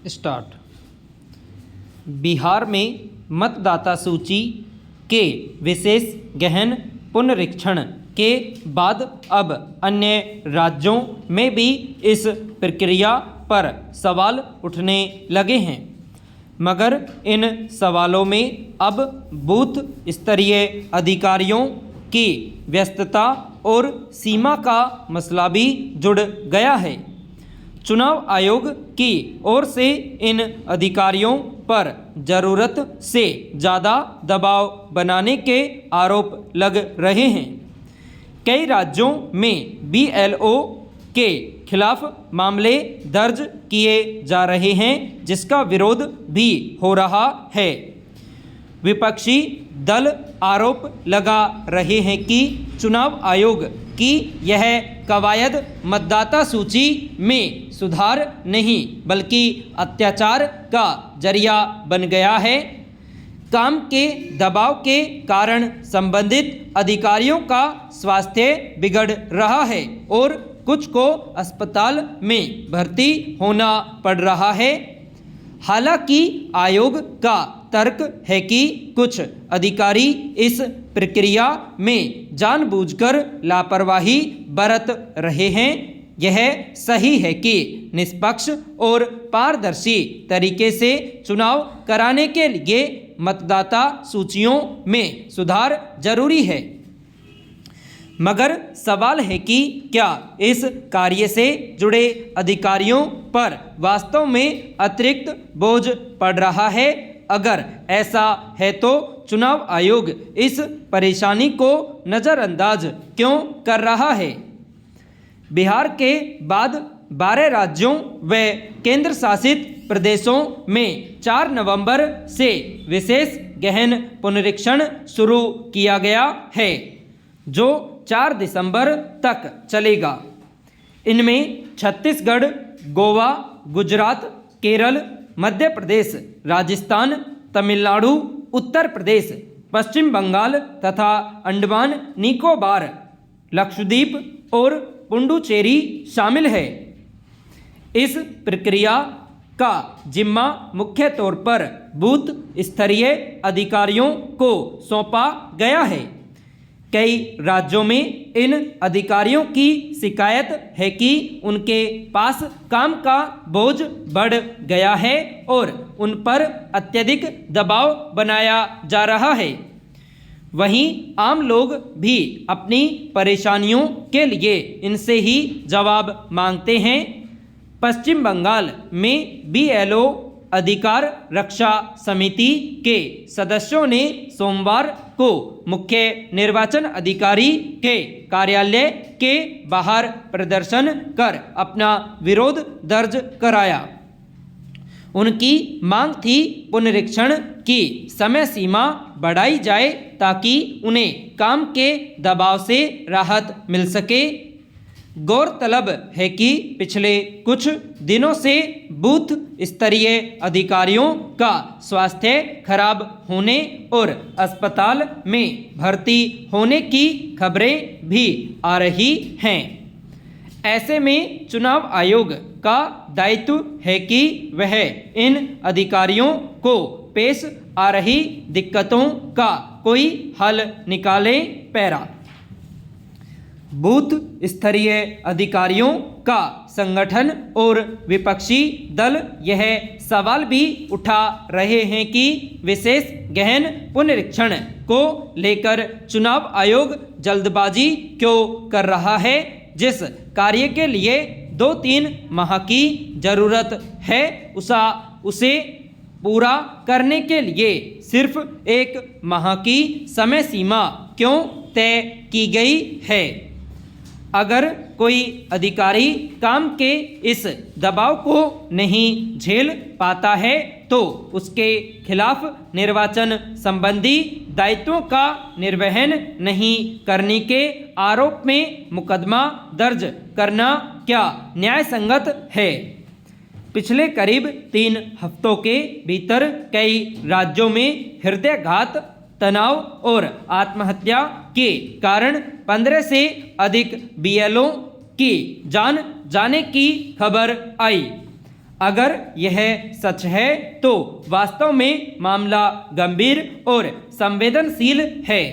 Start. Bihar में मतदाता सूची के विशेष गहन पुनरीक्षण के बाद अब अन्य राज्यों में भी इस प्रक्रिया पर सवाल उठने लगे हैं, मगर इन सवालों में अब बूथ स्तरीय अधिकारियों की व्यस्तता और सीमा का मसला भी जुड़ गया है। चुनाव आयोग की ओर से इन अधिकारियों पर ज़रूरत से ज़्यादा दबाव बनाने के आरोप लग रहे हैं। कई राज्यों में BLO के खिलाफ मामले दर्ज किए जा रहे हैं, जिसका विरोध भी हो रहा है। विपक्षी दल आरोप लगा रहे हैं कि चुनाव आयोग की यह कवायद मतदाता सूची में सुधार नहीं बल्कि अत्याचार का जरिया बन गया है। काम के दबाव के कारण संबंधित अधिकारियों का स्वास्थ्य बिगड़ रहा है और कुछ को अस्पताल में भर्ती होना पड़ रहा है। हालांकि आयोग का तर्क है कि कुछ अधिकारी इस प्रक्रिया में जानबूझकर लापरवाही बरत रहे हैं। यह सही है कि निष्पक्ष और पारदर्शी तरीके से चुनाव कराने के लिए मतदाता सूचियों में सुधार जरूरी है, मगर सवाल है कि क्या इस कार्य से जुड़े अधिकारियों पर वास्तव में अतिरिक्त बोझ पड़ रहा है। अगर ऐसा है तो चुनाव आयोग इस परेशानी को नज़रअंदाज क्यों कर रहा है। बिहार के बाद 12 राज्यों व केंद्र शासित प्रदेशों में 4 नवंबर से विशेष गहन पुनरीक्षण शुरू किया गया है, जो 4 दिसंबर तक चलेगा। इनमें छत्तीसगढ़, गोवा, गुजरात, केरल, मध्य प्रदेश, राजस्थान, तमिलनाडु, उत्तर प्रदेश, पश्चिम बंगाल तथा अंडमान निकोबार, लक्षद्वीप और पुडुचेरी शामिल है। इस प्रक्रिया का जिम्मा मुख्य तौर पर बूथ स्तरीय अधिकारियों को सौंपा गया है। कई राज्यों में इन अधिकारियों की शिकायत है कि उनके पास काम का बोझ बढ़ गया है और उन पर अत्यधिक दबाव बनाया जा रहा है। वहीं आम लोग भी अपनी परेशानियों के लिए इनसे ही जवाब मांगते हैं। पश्चिम बंगाल में BLO अधिकार रक्षा समिति के सदस्यों ने सोमवार को मुख्य निर्वाचन अधिकारी के कार्यालय के बाहर प्रदर्शन कर अपना विरोध दर्ज कराया। उनकी मांग थी पुनरीक्षण की समय सीमा बढ़ाई जाए ताकि उन्हें काम के दबाव से राहत मिल सके। गौरतलब है कि पिछले कुछ दिनों से बूथ स्तरीय अधिकारियों का स्वास्थ्य खराब होने और अस्पताल में भर्ती होने की खबरें भी आ रही हैं। ऐसे में चुनाव आयोग का दायित्व है कि वह इन अधिकारियों को पेश आ रही दिक्कतों का कोई हल निकाले। पैरा बूथ स्तरीय अधिकारियों का संगठन और विपक्षी दल यह सवाल भी उठा रहे हैं कि विशेष गहन पुनरीक्षण को लेकर चुनाव आयोग जल्दबाजी क्यों कर रहा है। जिस कार्य के लिए 2-3 माह की ज़रूरत है, उसे पूरा करने के लिए सिर्फ 1 माह की समय सीमा क्यों तय की गई है। अगर कोई अधिकारी काम के इस दबाव को नहीं झेल पाता है तो उसके खिलाफ निर्वाचन संबंधी दायित्वों का निर्वहन नहीं करने के आरोप में मुकदमा दर्ज करना क्या न्याय संगत है। पिछले करीब 3 हफ्तों के भीतर कई राज्यों में हृदयघात, तनाव और आत्महत्या के कारण 15 से अधिक BLO की जान जाने की खबर आई। अगर यह सच है तो वास्तव में मामला गंभीर और संवेदनशील है।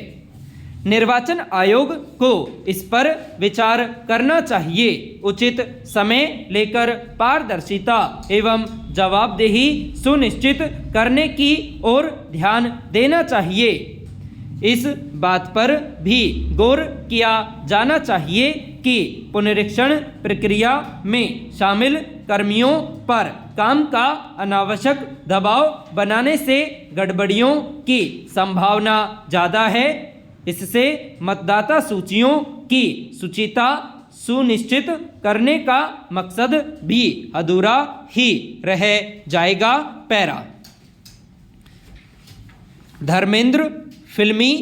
निर्वाचन आयोग को इस पर विचार करना चाहिए। उचित समय लेकर पारदर्शिता एवं जवाबदेही सुनिश्चित करने की ओर ध्यान देना चाहिए। इस बात पर भी गौर किया जाना चाहिए कि पुनरीक्षण प्रक्रिया में शामिल कर्मियों पर काम का अनावश्यक दबाव बनाने से गड़बड़ियों की संभावना ज़्यादा है। इससे मतदाता सूचियों की शुचिता सुनिश्चित करने का मकसद भी अधूरा ही रह जाएगा। पैरा। धर्मेंद्र फिल्मी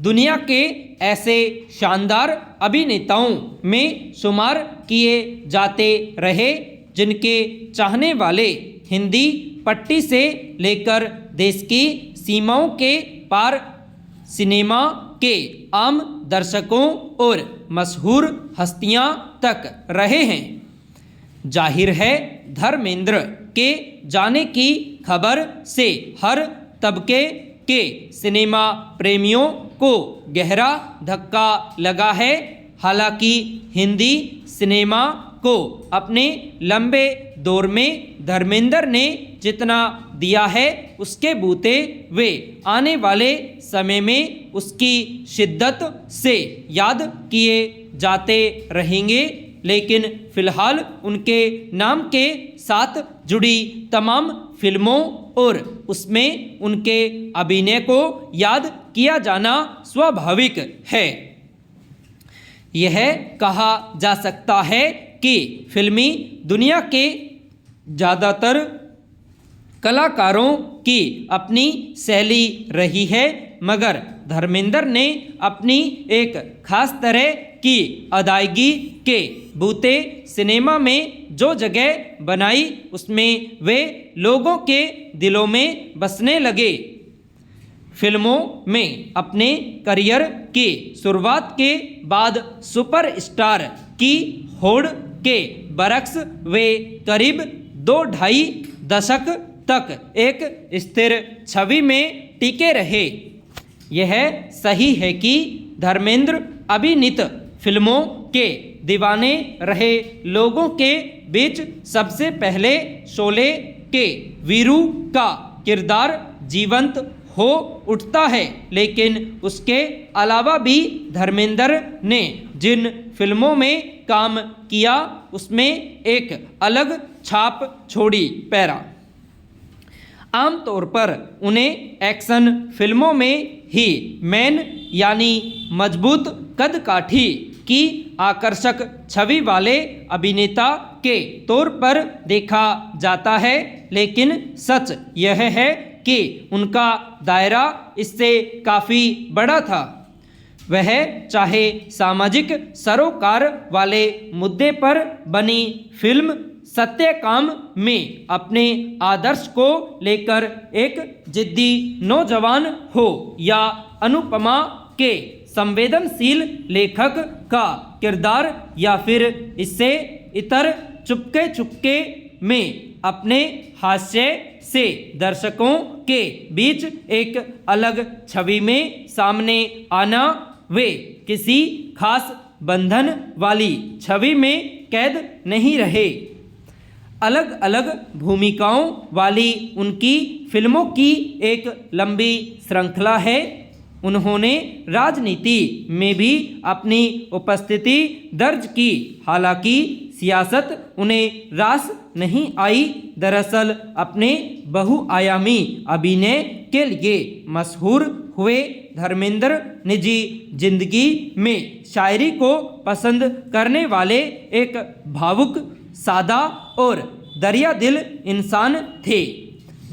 दुनिया के ऐसे शानदार अभिनेताओं में शुमार किए जाते रहे जिनके चाहने वाले हिंदी पट्टी से लेकर देश की सीमाओं के पार सिनेमा के आम दर्शकों और मशहूर हस्तियां तक रहे हैं। जाहिर है धर्मेंद्र के जाने की खबर से हर तबके के सिनेमा प्रेमियों को गहरा धक्का लगा है। हालांकि हिंदी सिनेमा को अपने लंबे दौर में धर्मेंद्र ने जितना दिया है उसके बूते वे आने वाले समय में उसकी शिद्दत से याद किए जाते रहेंगे। लेकिन फिलहाल उनके नाम के साथ जुड़ी तमाम फिल्मों और उसमें उनके अभिनय को याद किया जाना स्वाभाविक है। यह कहा जा सकता है कि फिल्मी दुनिया के ज़्यादातर कलाकारों की अपनी शैली रही है, मगर धर्मेंद्र ने अपनी एक खास तरह की अदायगी के बूते सिनेमा में जो जगह बनाई उसमें वे लोगों के दिलों में बसने लगे। फिल्मों में अपने करियर की शुरुआत के बाद सुपरस्टार की होड़ के बरक्स वे करीब 2-2.5 दशक तक एक स्थिर छवि में टिके रहे। यह सही है कि धर्मेंद्र अभिनीत फिल्मों के दीवाने रहे लोगों के बीच सबसे पहले शोले के वीरू का किरदार जीवंत हो उठता है, लेकिन उसके अलावा भी धर्मेंद्र ने जिन फिल्मों में काम किया उसमें एक अलग छाप छोड़ी। पैरा। आमतौर पर उन्हें एक्शन फिल्मों में ही मैन यानी मजबूत कदकाठी की आकर्षक छवि वाले अभिनेता के तौर पर देखा जाता है, लेकिन सच यह है कि उनका दायरा इससे काफ़ी बड़ा था। वह चाहे सामाजिक सरोकार वाले मुद्दे पर बनी फिल्म सत्यकाम में अपने आदर्श को लेकर एक जिद्दी नौजवान हो या अनुपमा के संवेदनशील लेखक का किरदार या फिर इससे इतर चुपके चुपके में अपने हास्य से दर्शकों के बीच एक अलग छवि में सामने आना, वे किसी खास बंधन वाली छवि में कैद नहीं रहे। अलग अलग भूमिकाओं वाली उनकी फिल्मों की एक लंबी श्रृंखला है। उन्होंने राजनीति में भी अपनी उपस्थिति दर्ज की, हालांकि सियासत उन्हें रास नहीं आई। दरअसल अपने बहुआयामी अभिनय के लिए मशहूर हुए धर्मेंद्र निजी जिंदगी में शायरी को पसंद करने वाले एक भावुक, सादा और दरियादिल इंसान थे।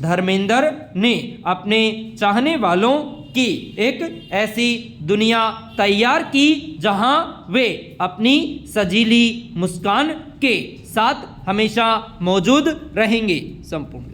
धर्मेंद्र ने अपने चाहने वालों की एक ऐसी दुनिया तैयार की जहां वे अपनी सजीली मुस्कान के साथ हमेशा मौजूद रहेंगे। संपूर्ण।